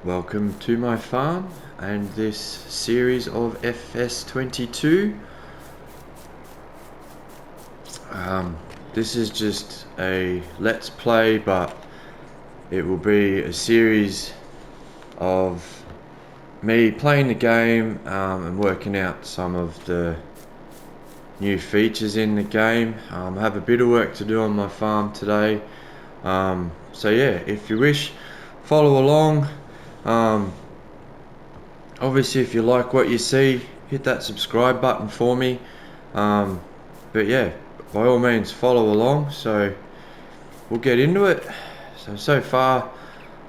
Welcome to my farm and this series of FS22. This is just a let's play, but it will be a series of me playing the game and working out some of the new features in the game. I have a bit of work to do on my farm today, so yeah, if you wish, follow along. Obviously, if you like what you see, hit that subscribe button for me. But yeah, by all means follow along. So we'll get into it. So far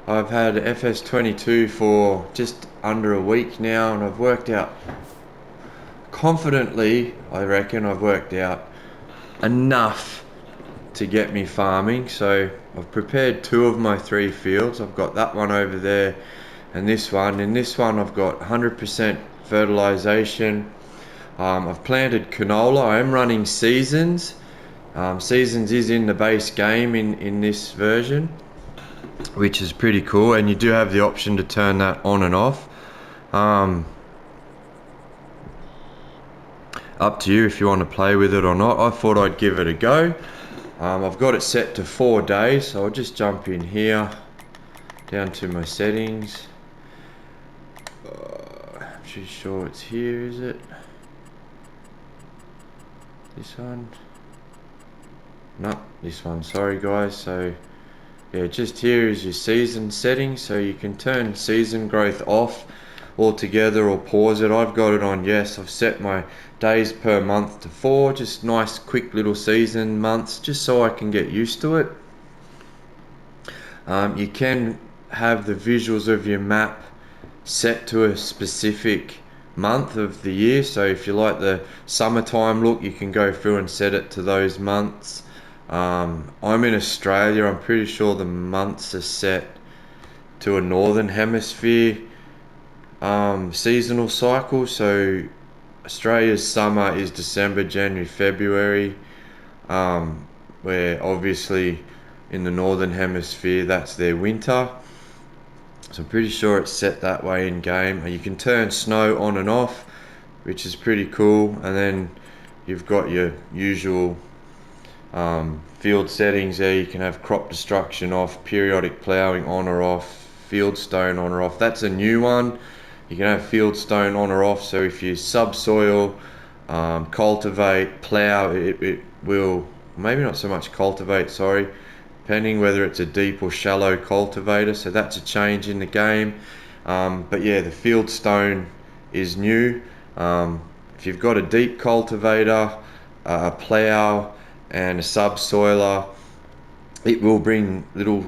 I've had FS22 for just under a week now, and I've worked out confidently, I reckon I've worked out enough to get me farming. So I've prepared 2 of my 3 fields. I've got that one over there and this one. In this one I've got 100% fertilization. I've planted canola. I am running seasons. Seasons is in the base game in this version, which is pretty cool, and you do have the option to turn that on and off. Up to you if you want to play with it or not. I thought I'd give it a go. I've got it set to 4 days, so I'll just jump in here down to my settings. I'm pretty sure it's here, is it? This one? No, this one, sorry guys. So yeah, just here is your season settings, so you can turn season growth off altogether or pause it. I've got it on yes. I've set my days per month to 4, just nice quick little season months, just so I can get used to it. You can have the visuals of your map set to a specific month of the year, so if you like the summertime look, you can go through and set it to those months. I'm in Australia. I'm pretty sure the months are set to a northern hemisphere seasonal cycle, so Australia's summer is December, January, February, where obviously in the northern hemisphere that's their winter. So I'm pretty sure it's set that way in game. You can turn snow on and off, which is pretty cool, and then you've got your usual field settings there. You can have crop destruction off, periodic ploughing on or off, field stone on or off. That's a new one. You can have field stone on or off, so if you subsoil, cultivate, plough, it will, maybe not so much cultivate, sorry, depending whether it's a deep or shallow cultivator, so that's a change in the game. But yeah, the field stone is new. If you've got a deep cultivator, a plough and a subsoiler, it will bring little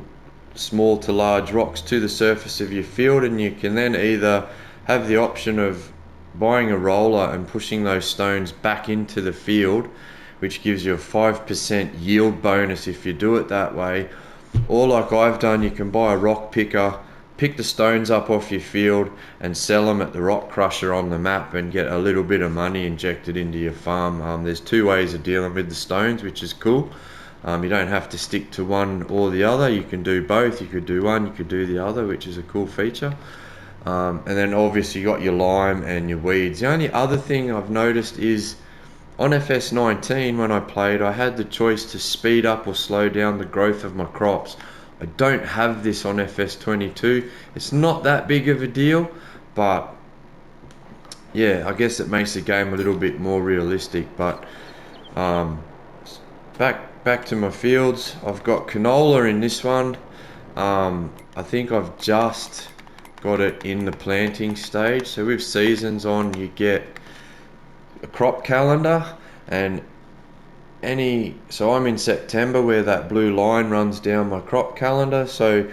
small to large rocks to the surface of your field, and you can then either have the option of buying a roller and pushing those stones back into the field, which gives you a 5% yield bonus if you do it that way. Or like I've done, you can buy a rock picker, pick the stones up off your field and sell them at the rock crusher on the map and get a little bit of money injected into your farm. There's 2 ways of dealing with the stones, which is cool. You don't have to stick to one or the other. You can do both. You could do one, you could do the other, which is a cool feature. And then obviously you got your lime and your weeds. The only other thing I've noticed is on FS19 when I played, I had the choice to speed up or slow down the growth of my crops. I don't have this on FS22. It's not that big of a deal, but yeah, I guess it makes the game a little bit more realistic. But back to my fields. I've got canola in this one. I think I've just got it in the planting stage. So with seasons on, you get a crop calendar, and so I'm in September, where that blue line runs down my crop calendar, so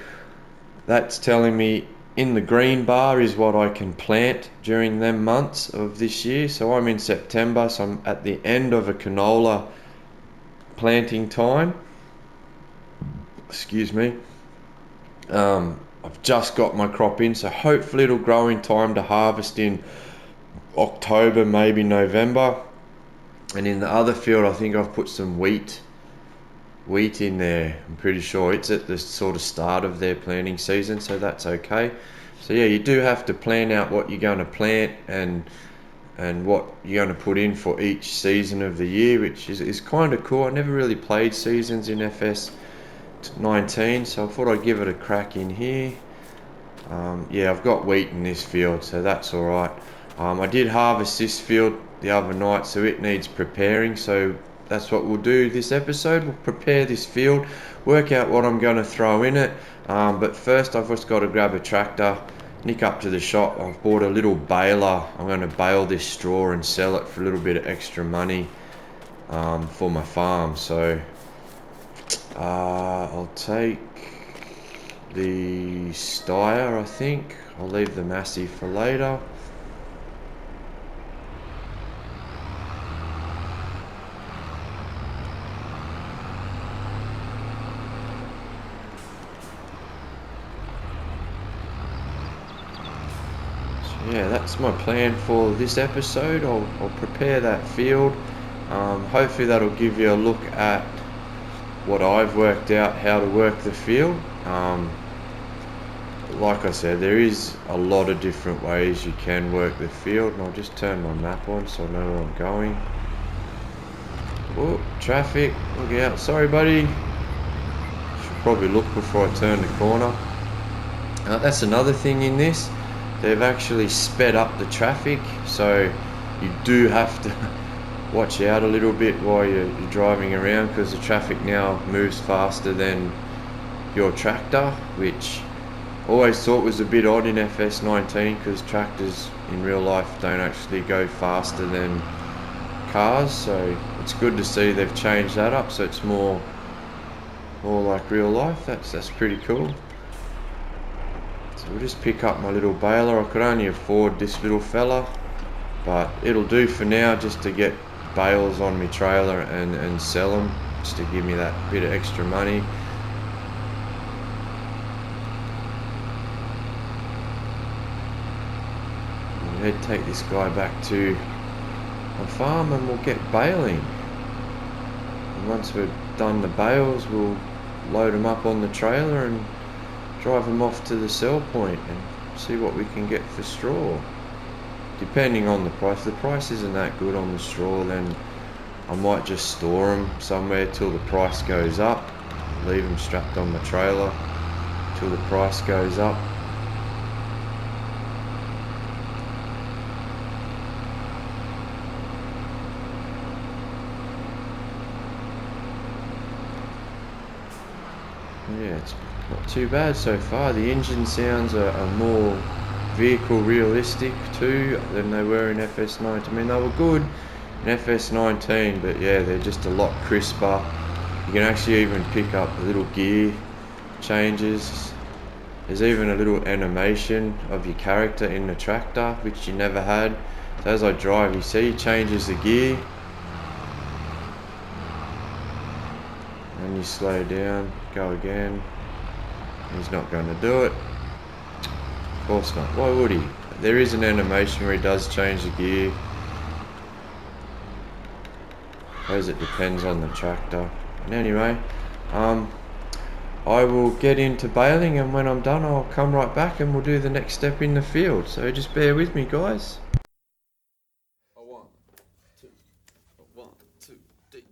that's telling me in the green bar is what I can plant during them months of this year. So I'm in September, so I'm at the end of a canola planting time. Excuse me. I've just got my crop in, so hopefully it'll grow in time to harvest in October, maybe November. And in the other field, I think I've put some wheat in there. I'm pretty sure it's at the sort of start of their planting season, so that's okay. So yeah, you do have to plan out what you're going to plant and what you're going to put in for each season of the year, which is kind of cool. I never really played seasons in FS19, so I thought I'd give it a crack in here. Yeah, I've got wheat in this field, so that's alright. I did harvest this field the other night, so it needs preparing, so that's what we'll do this episode. We'll prepare this field, work out what I'm going to throw in it, but first I've just got to grab a tractor, nick up to the shop. I've bought a little baler. I'm going to bale this straw and sell it for a little bit of extra money for my farm. So I'll take the Steyr, I think. I'll leave the Massey for later. So yeah, that's my plan for this episode. I'll prepare that field. Hopefully that'll give you a look at what I've worked out, how to work the field. Like I said, there is a lot of different ways you can work the field, and I'll just turn my map on so I know where I'm going. Oh, traffic, look out, sorry buddy. Should probably look before I turn the corner. That's another thing in this, they've actually sped up the traffic, so you do have to watch out a little bit while you're driving around, because the traffic now moves faster than your tractor, which always thought was a bit odd in FS19, because tractors in real life don't actually go faster than cars, so it's good to see they've changed that up so it's more like real life. That's pretty cool. So we'll just pick up my little baler. I could only afford this little fella, but it'll do for now just to get bales on my trailer and sell them, just to give me that bit of extra money. I'll take this guy back to my farm and we'll get baling. And once we've done the bales, we'll load them up on the trailer and drive them off to the sell point and see what we can get for straw. Depending on the price. If the price isn't that good on the straw, then I might just store them somewhere till the price goes up. Leave them strapped on my trailer till the price goes up. Yeah, it's not too bad so far. The engine sounds are more vehicle realistic too than they were in FS19. I mean, they were good in FS19, but yeah, they're just a lot crisper. You can actually even pick up the little gear changes. There's even a little animation of your character in the tractor, which you never had. So as I drive, you see he changes the gear. And you slow down, go again. He's not going to do it. Of course not. Why would he? There is an animation where he does change the gear. I suppose it depends on the tractor. And anyway, I will get into baling, and when I'm done I'll come right back and we'll do the next step in the field. So just bear with me, guys. One, two, 3.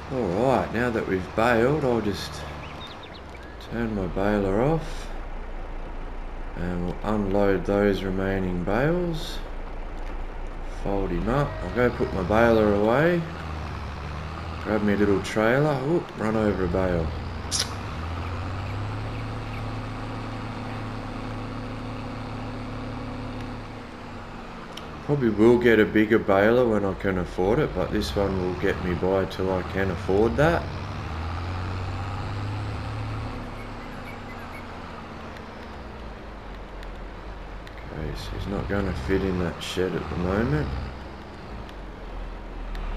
Alright, now that we've baled, I'll just turn my baler off and we'll unload those remaining bales. Fold him up. I'll go put my baler away. Grab me a little trailer. Oop, run over a bale. Probably will get a bigger baler when I can afford it, but this one will get me by till I can afford that. Okay, so he's not going to fit in that shed at the moment.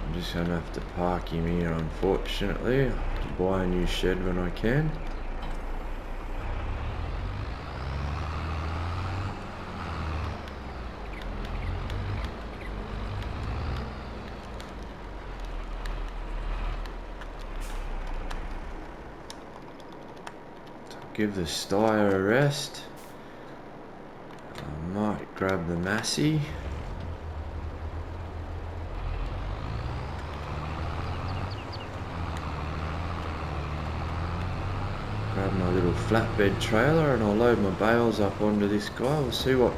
I'm just going to have to park him here, unfortunately. I'll have to buy a new shed when I can. Give the styer a rest. I might grab the Massey. Grab my little flatbed trailer and I'll load my bales up onto this guy. We'll see what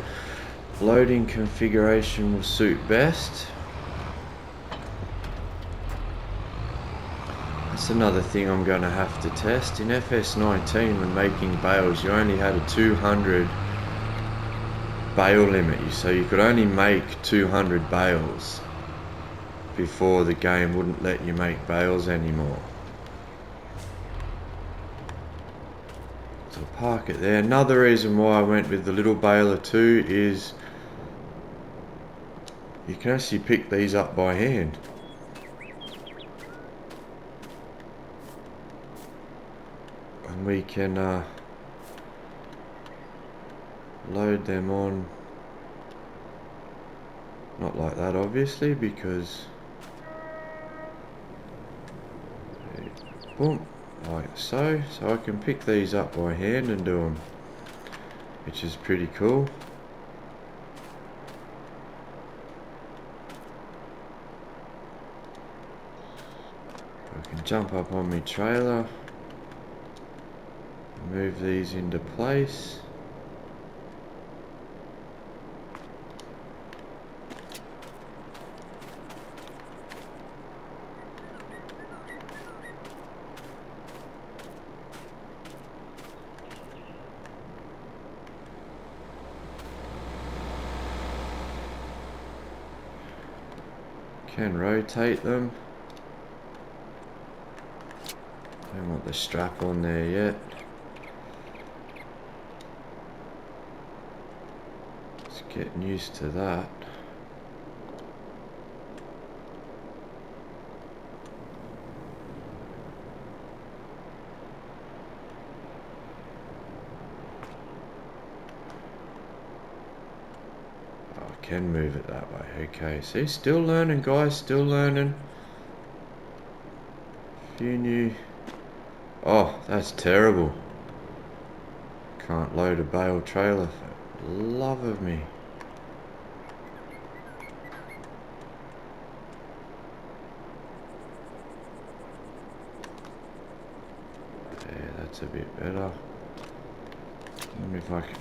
loading configuration will suit best. That's another thing I'm going to have to test. In FS19, when making bales, you only had a 200 bale limit, so you could only make 200 bales before the game wouldn't let you make bales anymore. So I'll park it there. Another reason why I went with the little baler too is you can actually pick these up by hand. And we can load them on, not like that obviously, because boom, like so. So I can pick these up by hand and do them, which is pretty cool. I can jump up on my trailer, move these into place. Can rotate them. Don't want the strap on there yet. Just getting used to that. Can move it that way. Okay, see, still learning, guys, still learning. Few new. Oh, that's terrible. Can't load a bale trailer for the love of me. Yeah, that's a bit better. Wonder if I can.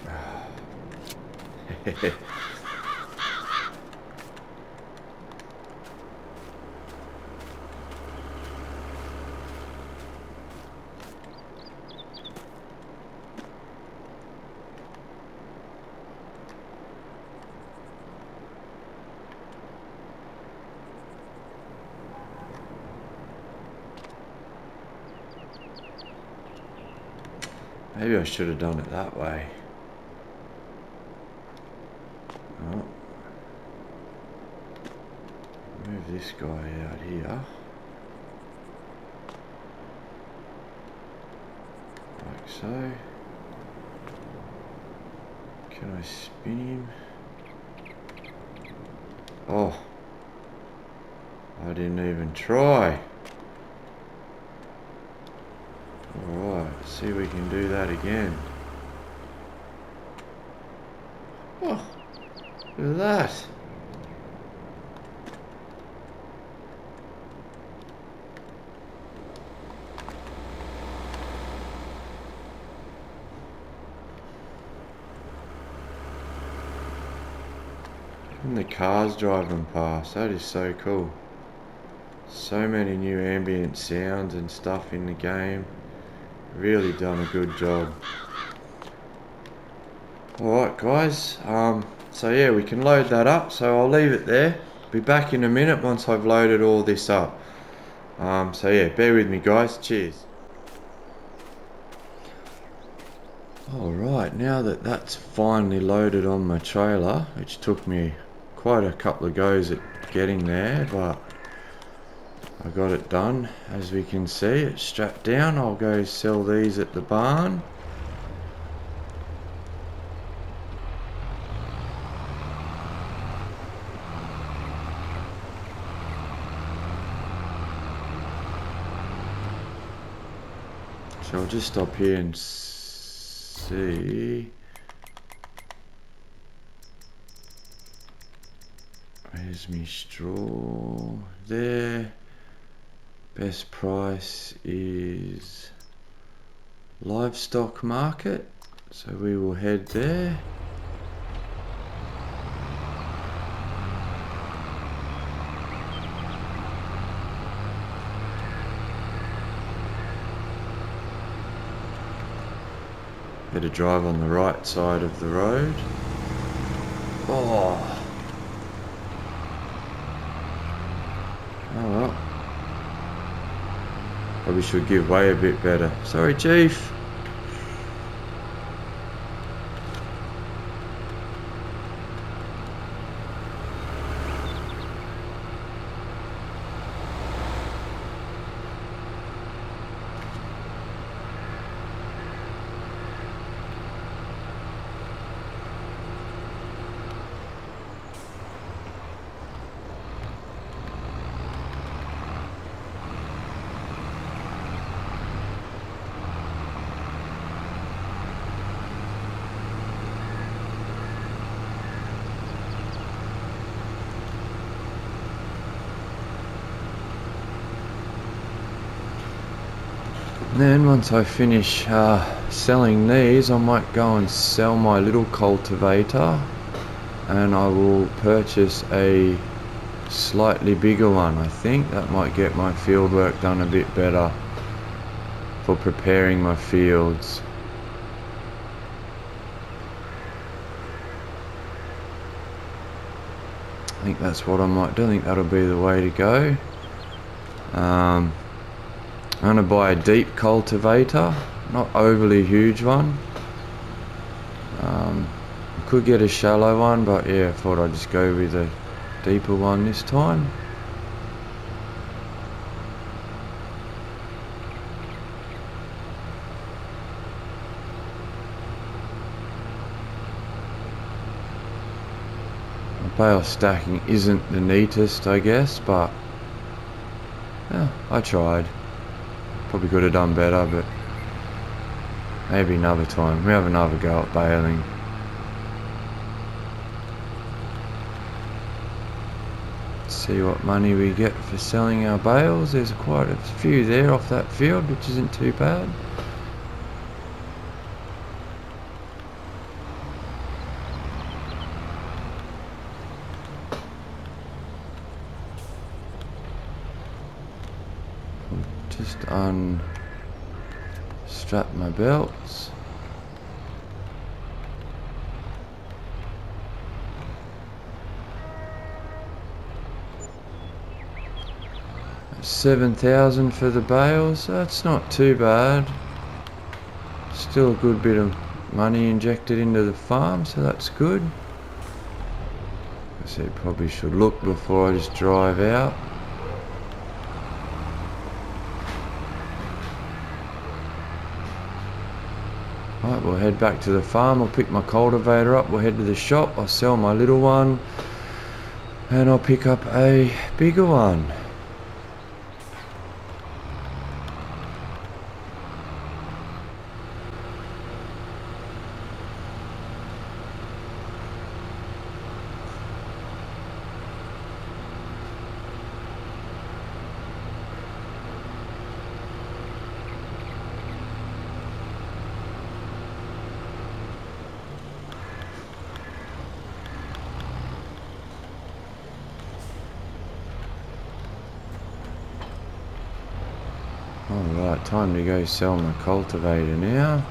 Maybe I should have done it that way. Oh. Move this guy out here. Like so. Can I spin him? Oh. I didn't even try. Alright, let's see if we can do that again. Oh, look at that. Even the cars driving past, that is so cool. So many new ambient sounds and stuff in the game. Really done a good job. Alright guys, so yeah, we can load that up, so I'll leave it there. Be back in a minute once I've loaded all this up. So yeah, bear with me guys, cheers. Alright, now that that's finally loaded on my trailer, which took me quite a couple of goes at getting there, but I got it done. As we can see, it's strapped down. I'll go sell these at the barn. So I'll just stop here and see. Where's my straw? There. Best price is livestock market. So we will head there. Better drive on the right side of the road. Oh well. Probably should give way a bit better. Sorry, Chief. Then once I finish selling these, I might go and sell my little cultivator, and I will purchase a slightly bigger one. I think that might get my field work done a bit better for preparing my fields. I think that's what I might do. I think that'll be the way to go. I'm going to buy a deep cultivator, not overly huge one. I could get a shallow one, but yeah, I thought I'd just go with a deeper one this time. Bale stacking isn't the neatest, I guess, but yeah, I tried. Probably could have done better, but maybe another time. We have another go at baling. Let's see what money we get for selling our bales. There's quite a few there off that field, which isn't too bad. Just unstrap my belts. $7,000 for the bales. That's not too bad. Still a good bit of money injected into the farm, so that's good. I said probably should look before I just drive out. Right, we'll head back to the farm. I'll pick my cultivator up. We'll head to the shop. I'll sell my little one, and I'll pick up a bigger one. Alright, time to go sell my cultivator now.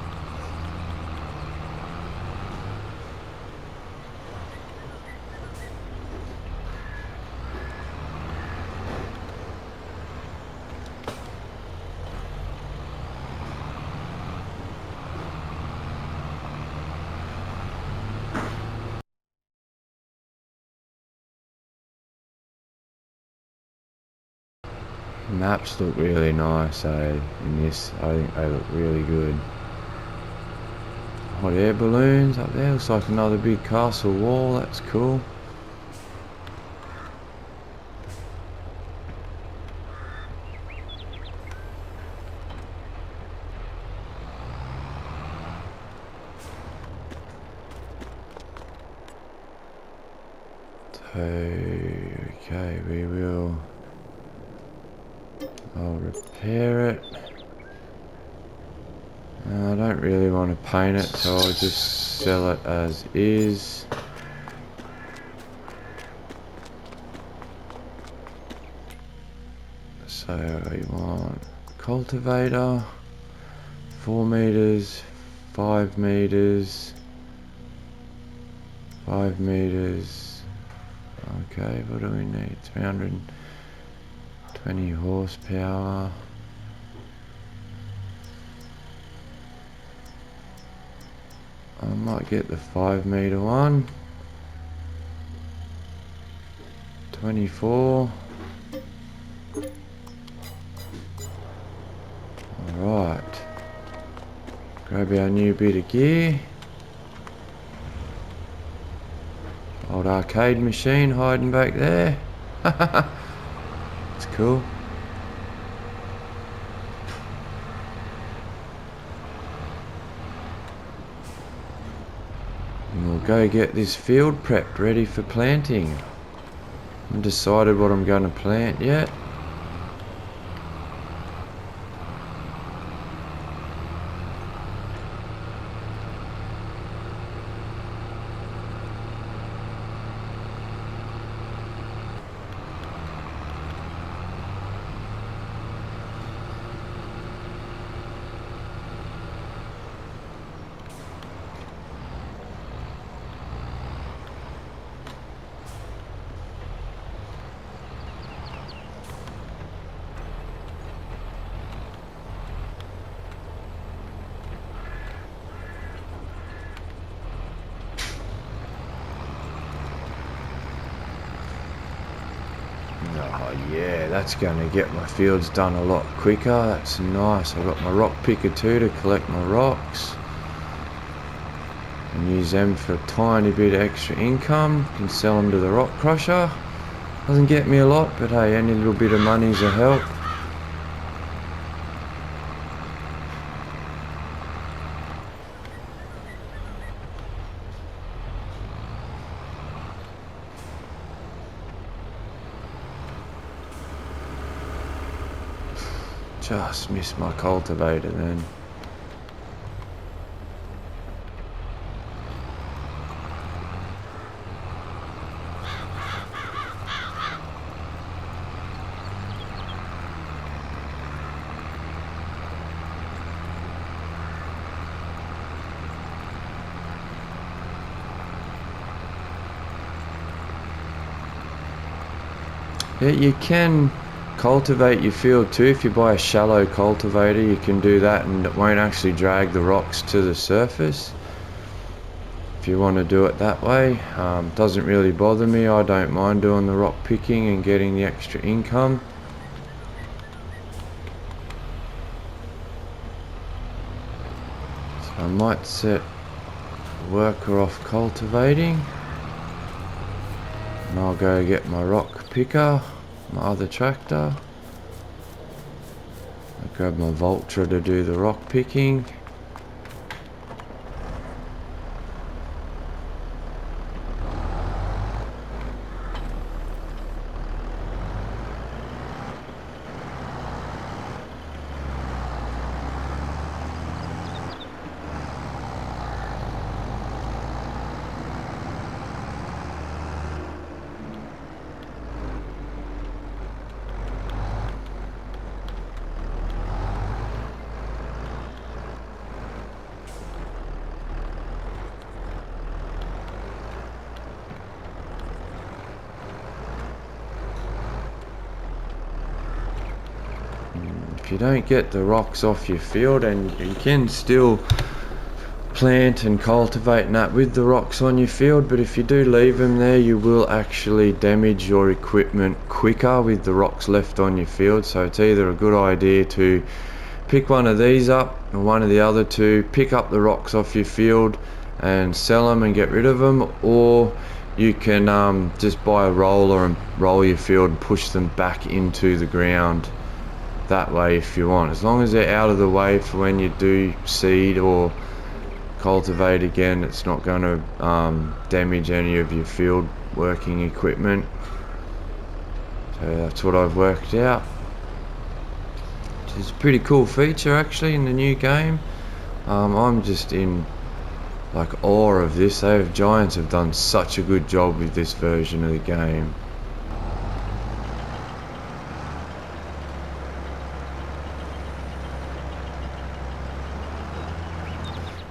Maps look really nice, in this. I think they look really good. Hot air balloons up there, looks like another big castle wall, that's cool. So, okay, I'll repair it. I don't really want to paint it, so I'll just sell it as is. So we want cultivator, 4 meters, 5 meters, 5 meters. Okay, what do we need? 320 horsepower. I might get the 5 meter one. 24. Alright. Grab our new bit of gear. Old arcade machine hiding back there. It's cool. And we'll go get this field prepped ready for planting. I haven't decided what I'm going to plant yet. Oh yeah, that's going to get my fields done a lot quicker. That's nice. I've got my rock picker too to collect my rocks and use them for a tiny bit of extra income. Can sell them to the rock crusher. Doesn't get me a lot, but hey, any little bit of money's a help. Just missed my cultivator then. Yeah, you can cultivate your field too. If you buy a shallow cultivator, you can do that and it won't actually drag the rocks to the surface. If you want to do it that way, doesn't really bother me. I don't mind doing the rock picking and getting the extra income. So I might set worker off cultivating and I'll go get my rock picker, my other tractor. I grab my Vulture to do the rock picking. if you don't get the rocks off your field, and you can still plant and cultivate and that with the rocks on your field, but if you do leave them there, you will actually damage your equipment quicker with the rocks left on your field. So it's either a good idea to pick one of these up or one of the other two, pick up the rocks off your field and sell them and get rid of them, or you can just buy a roller and roll your field and push them back into the ground that way if you want, as long as they're out of the way for when you do seed or cultivate again. It's not going to damage any of your field working equipment. So that's what I've worked out, which is a pretty cool feature actually in the new game. I'm just in like awe of this. Giants have done such a good job with this version of the game.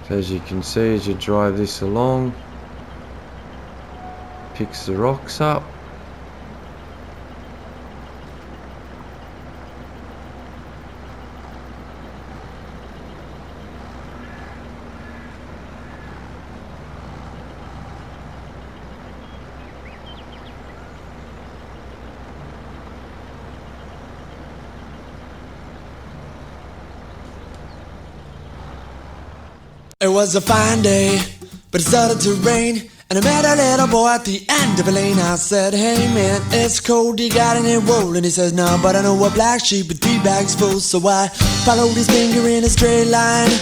So as you can see, as you drive this along, picks the rocks up. It was a fine day, but it started to rain, and I met a little boy at the end of a lane. I said, hey man, it's cold, you got any wool? And he says, no, but I know a black sheep with 3 bags full. So I followed his finger in a straight line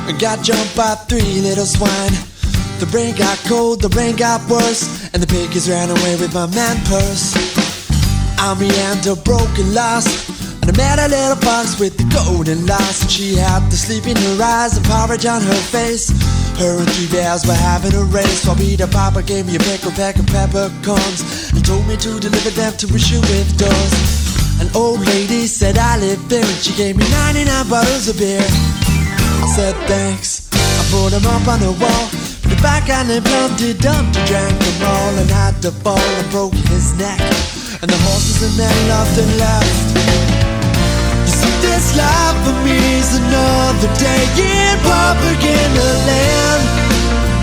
and got jumped by 3 little swine. The rain got cold, the rain got worse, and the piggies ran away with my man purse. I meandered broken lost, and I met a little fox with the golden locks. And she had the sleep in her eyes and porridge on her face. Her and 3 bears were having a race. So Peter Papa gave me a pickle pack of peppercorns and told me to deliver them to a shoe with doors. An old lady said I live there, and she gave me 99 bottles of beer. I said thanks, I put them up on the wall. Put it back on and Humpty Dumpty drank them all, and had to fall and broke his neck, and the horses and men laughed and laughed. This life for me is another day in propaganda land.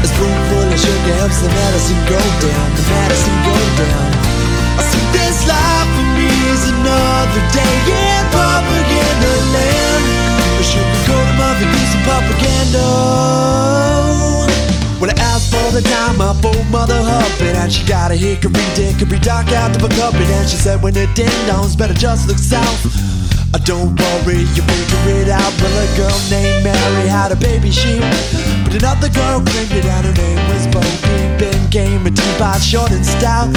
A spoonful of sugar helps the medicine go down, the medicine go down. I see this life for me is another day in propaganda land. I should be going to mother do some propaganda. When I asked for the time, my poor mother huffing, and she got a hickory dickory dock out of a cupboard, and she said when the ding-dongs better just look south. Don't worry, you figure it out. Well, a girl named Mary had a baby sheep, but another girl claimed it, and her name was Bo Peep. Ben came a teapot short and stout.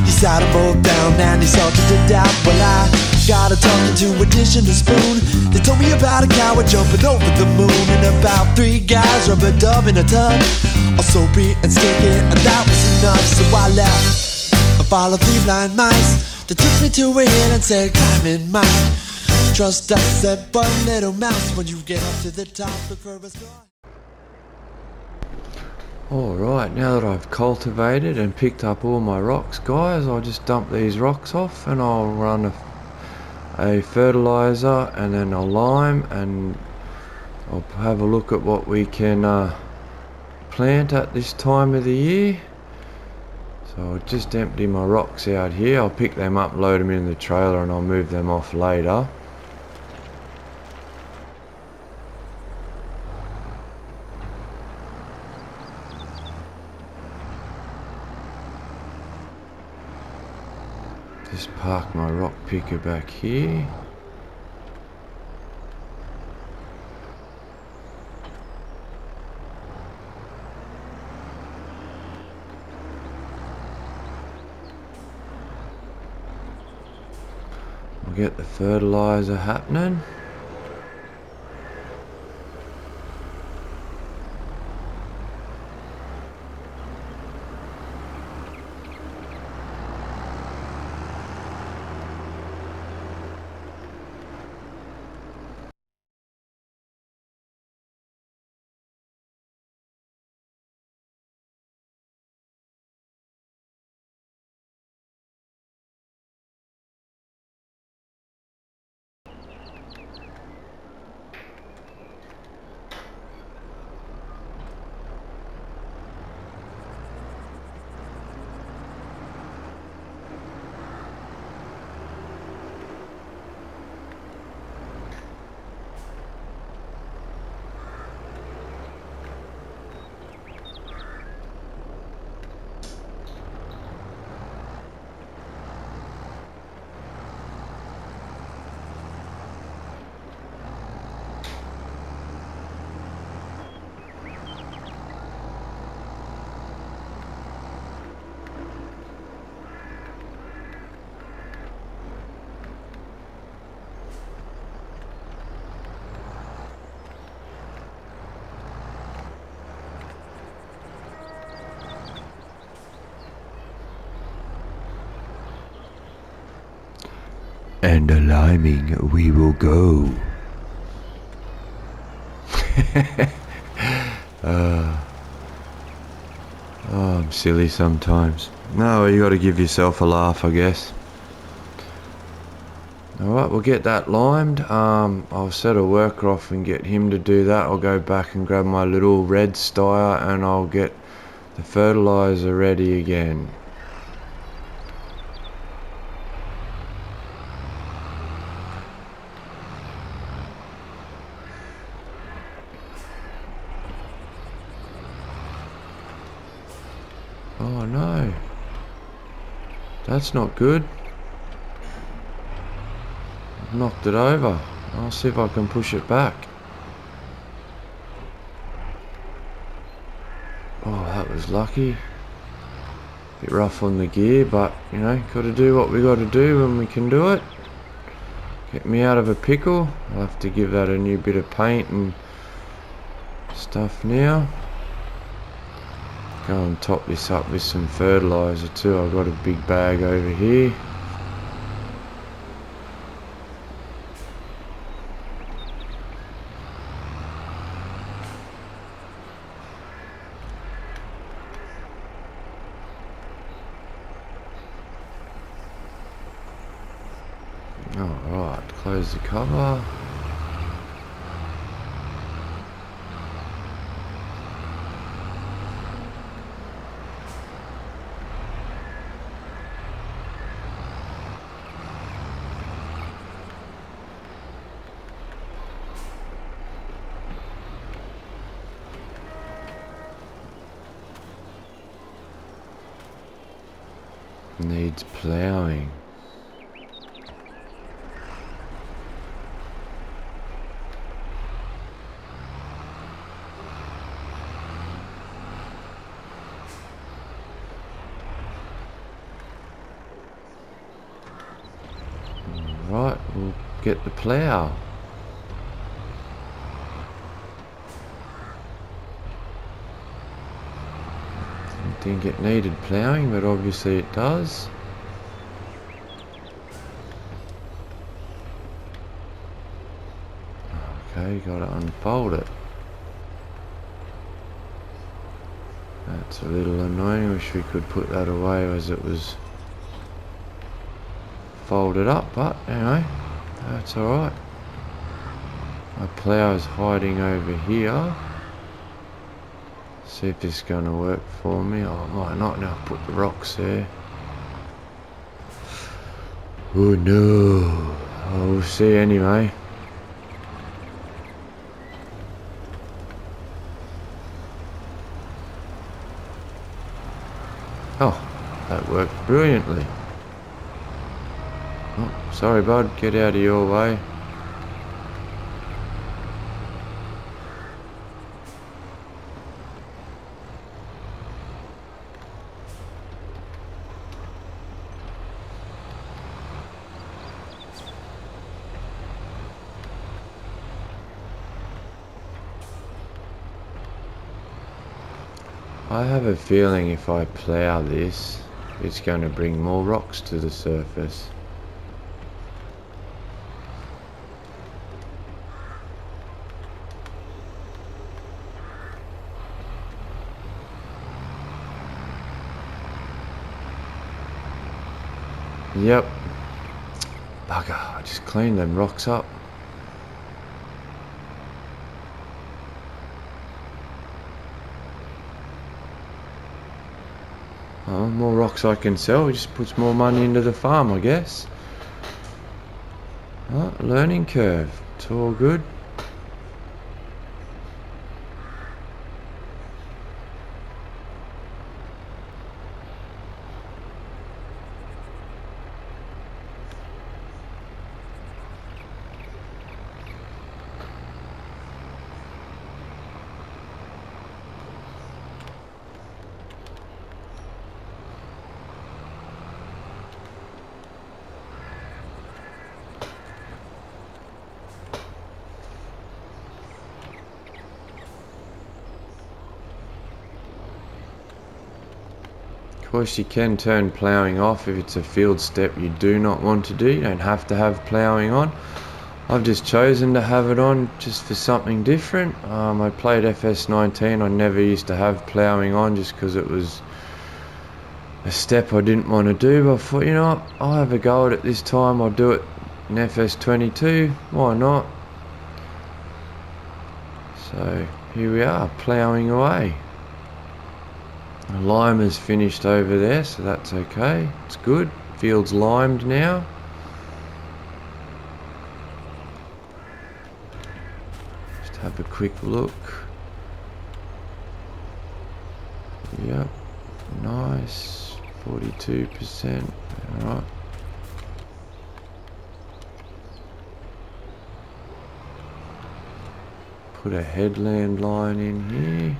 He sat them both down and he salted it out. Well, I got a talking to a dish and a spoon. They told me about a cow jumping over the moon, and about 3 guys rubber dub in a tub, all soapy and stinky, and that was enough. So I left and followed 3 blind mice. They took me to a hill and said, climb in mine. Trust us, said one little mouse. When you get up to the top, look for a star. Alright, now that I've cultivated and picked up all my rocks, guys, I'll just dump these rocks off, and I'll run a fertilizer and then a lime, and I'll have a look at what we can plant at this time of the year. So I'll just empty my rocks out here. I'll pick them up, load them in the trailer, and I'll move them off later. Just park my rock picker back here. We'll get the fertilizer happening. and a liming we will go. Oh, I'm silly sometimes. No, you got to give yourself a laugh, I guess. Alright, we'll get that limed. I'll set a worker off and get him to do that. I'll go back and grab my little red styer and I'll get the fertilizer ready again. Oh no, that's not good. I've knocked it over. I'll see if I can push it back. Oh, that was lucky. Bit rough on the gear, but you know, gotta do what we gotta do when we can do it. Get me out of a pickle. I'll have to give that a new bit of paint and stuff now. Go and top this up with some fertilizer too. I've got a big bag over here. Alright, close the cover. Needs ploughing. Right, we'll get the plough. Didn't think it needed ploughing, but obviously it does. Okay, gotta unfold it. That's a little annoying. Wish we could put that away as it was folded up, but anyway, that's alright. My plough's hiding over here. See if this is going to work for me. Oh, it might not. Now I'll put the rocks there. Oh no. Oh, we'll see anyway. Oh, that worked brilliantly. Oh, sorry bud, get out of your way. I have a feeling if I plough this, it's going to bring more rocks to the surface. Yep. Bugger, I just cleaned them rocks up. Oh, more rocks I can sell, it just puts more money into the farm, I guess. Oh, learning curve, it's all good. course, you can turn ploughing off if it's a field step you do not want to do. You don't have to have ploughing on. I've just chosen to have it on just for something different. I played FS19. I never used to have ploughing on just because it was a step I didn't want to do. But I thought, you know what, I'll have a go at it this time. I'll do it in FS22. Why not? So here we are, ploughing away. The lime is finished over there, so that's okay. It's good. Field's limed now. Just have a quick look. Yep, nice. 42%. Alright. Put a headland line in here.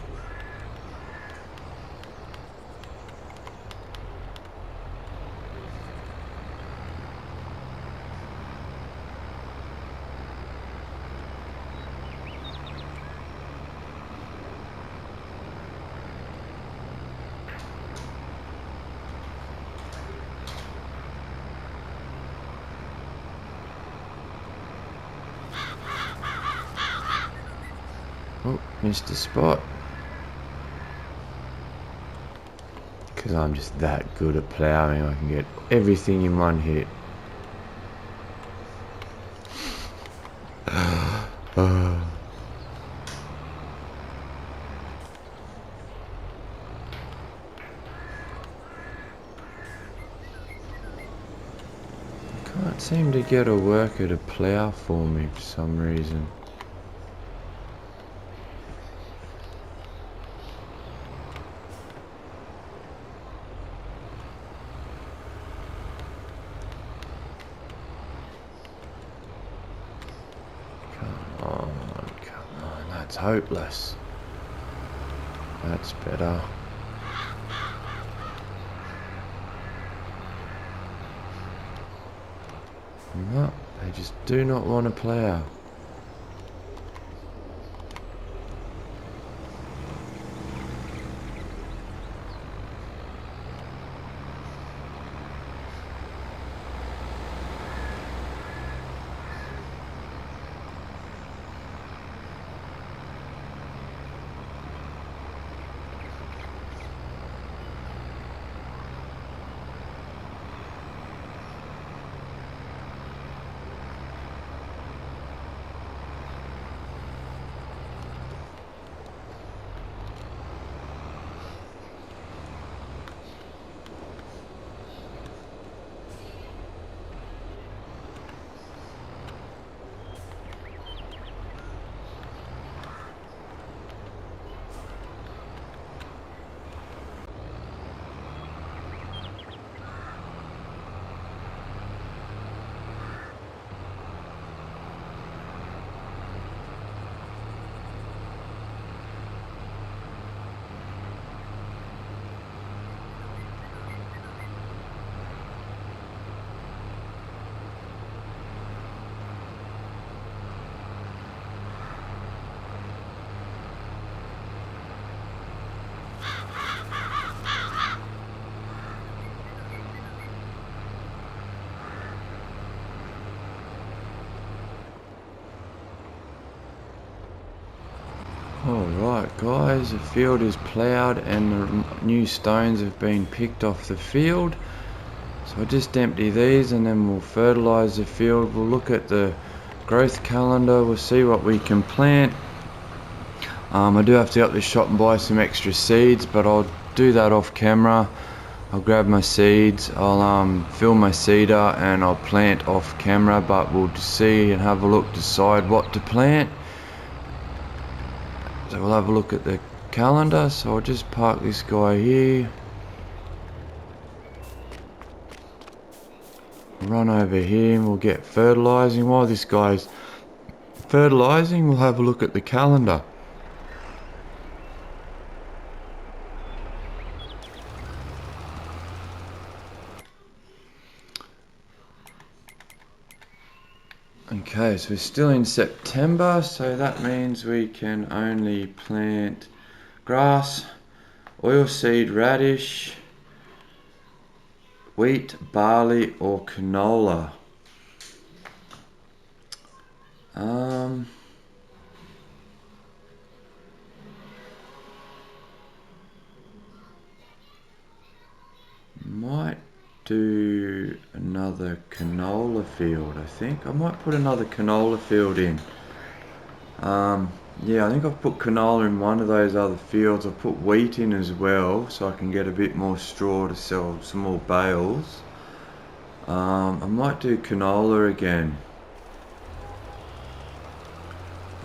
Oh, missed a spot. Because I'm just that good at ploughing, I can get everything in one hit. Can't seem to get a worker to plough for me for some reason. Come on, that's hopeless. That's better. No, they just do not want to plough. Alright guys, the field is ploughed and the new stones have been picked off the field. So I just empty these and then we'll fertilise the field. We'll look at the growth calendar, we'll see what we can plant. I do have to go up to the shop and buy some extra seeds, but I'll do that off camera. I'll grab my seeds, I'll fill my seeder and I'll plant off camera, but we'll see and have a look, decide what to plant. So we'll have a look at the calendar. So I'll just park this guy here. Run over here and we'll get fertilising. While this guy's fertilising, we'll have a look at the calendar. Okay, so we're still in September, so that means we can only plant grass, oilseed radish, Wheat, barley, or canola? Might do another canola field, I think. I might put another canola field in. Yeah, I think I've put canola in one of those other fields. I've put wheat in as well, so I can get a bit more straw to sell some more bales. I might do canola again,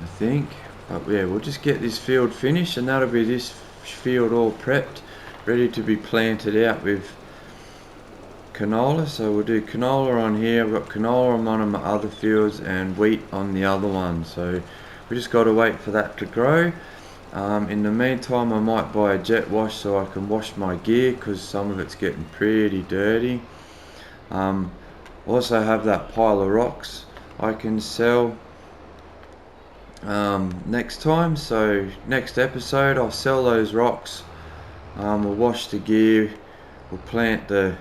I think. But yeah, we'll just get this field finished, and that'll be this field all prepped, ready to be planted out with canola. So we'll do canola on here. I've got canola on one of my other fields and wheat on the other one. So we just got to wait for that to grow. In the meantime, I might buy a jet wash so I can wash my gear, because some of it's getting pretty dirty. Also have that pile of rocks I can sell next time. So next episode I'll sell those rocks. We'll wash the gear. We'll plant the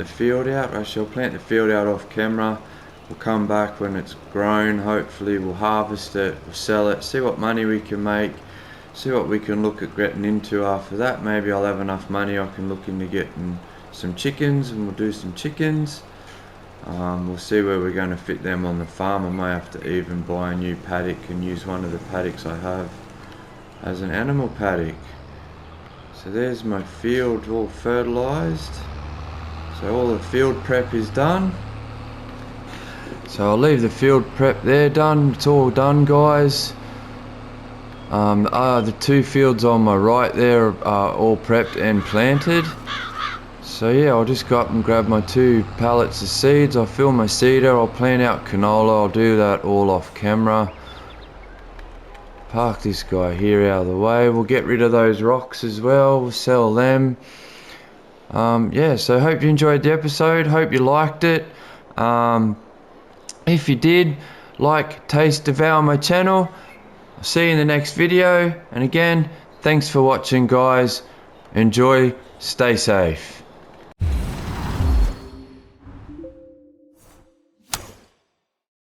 field out. Actually, I'll plant the field out off camera. We'll come back when it's grown. Hopefully we'll harvest it, we'll sell it, see what money we can make, see what we can look at getting into after that. Maybe I'll have enough money I can look into getting some chickens, and we'll do some chickens. We'll see where we're going to fit them on the farm. I might have to even buy a new paddock and use one of the paddocks I have as an animal paddock. So there's my field all fertilised. So all the field prep is done. So I'll leave the field prep there done. It's all done, guys. The two fields on my right there are all prepped and planted. So yeah, I'll just go up and grab my 2 pallets of seeds. I'll fill my seeder. I'll plant out canola. I'll do that all off camera. Park this guy here out of the way. We'll get rid of those rocks as well. We'll sell them. Yeah, so hope you enjoyed the episode. Hope you liked it. If you did, like, taste, devour my channel. I'll see you in the next video. And again, thanks for watching, guys. Enjoy, stay safe.